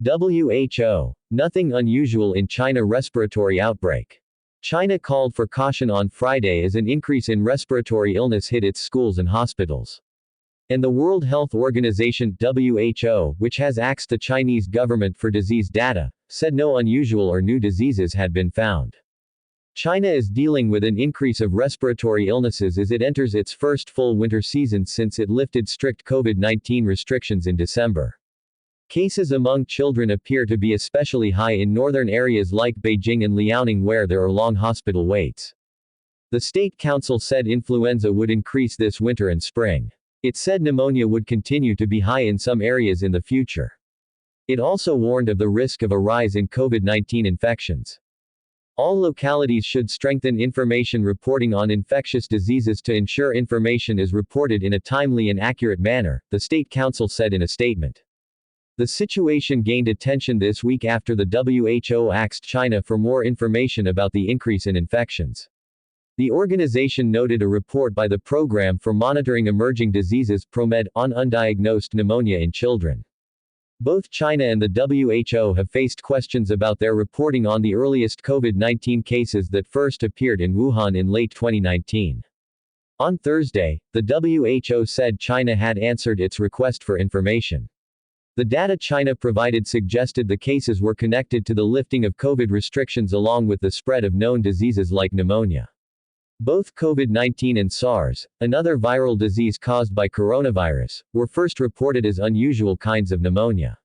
WHO. Nothing unusual in China respiratory outbreak. China called for caution on Friday as an increase in respiratory illness hit its schools and hospitals. And the World Health Organization (WHO), which has asked the Chinese government for disease data, said no unusual or new diseases had been found. China is dealing with an increase of respiratory illnesses as it enters its first full winter season since it lifted strict COVID-19 restrictions in December. Cases among children appear to be especially high in northern areas like Beijing and Liaoning where there are long hospital waits. The State Council said influenza would increase this winter and spring. It said pneumonia would continue to be high in some areas in the future. It also warned of the risk of a rise in COVID-19 infections. All localities should strengthen information reporting on infectious diseases to ensure information is reported in a timely and accurate manner, the State Council said in a statement. The situation gained attention this week after the WHO asked China for more information about the increase in infections. The organization noted a report by the Program for Monitoring Emerging Diseases (PROMED) on undiagnosed pneumonia in children. Both China and the WHO have faced questions about their reporting on the earliest COVID-19 cases that first appeared in Wuhan in late 2019. On Thursday, the WHO said China had answered its request for information. The data China provided suggested the cases were connected to the lifting of COVID restrictions along with the spread of known diseases like pneumonia. Both COVID-19 and SARS, another viral disease caused by coronavirus, were first reported as unusual kinds of pneumonia.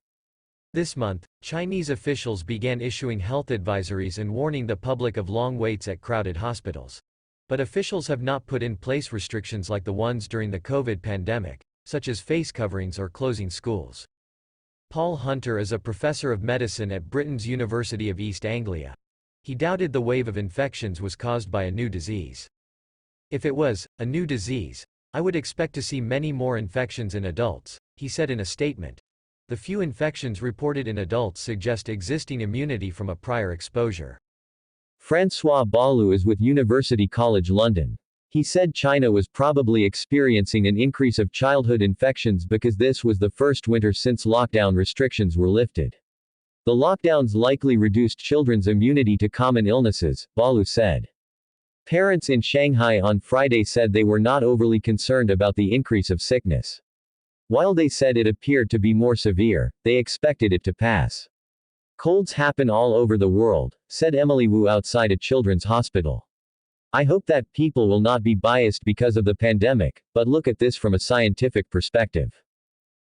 This month, Chinese officials began issuing health advisories and warning the public of long waits at crowded hospitals. But officials have not put in place restrictions like the ones during the COVID pandemic, such as face coverings or closing schools. Paul Hunter is a professor of medicine at Britain's University of East Anglia. He doubted the wave of infections was caused by a new disease. If it was a new disease, I would expect to see many more infections in adults, he said in a statement. The few infections reported in adults suggest existing immunity from a prior exposure. Francois Balou is with University College London. He said China was probably experiencing an increase of childhood infections because this was the first winter since lockdown restrictions were lifted. The lockdowns likely reduced children's immunity to common illnesses, Balou said. Parents in Shanghai on Friday said they were not overly concerned about the increase of sickness. While they said it appeared to be more severe, they expected it to pass. Colds happen all over the world, said Emily Wu outside a children's hospital. I hope that people will not be biased because of the pandemic, but look at this from a scientific perspective.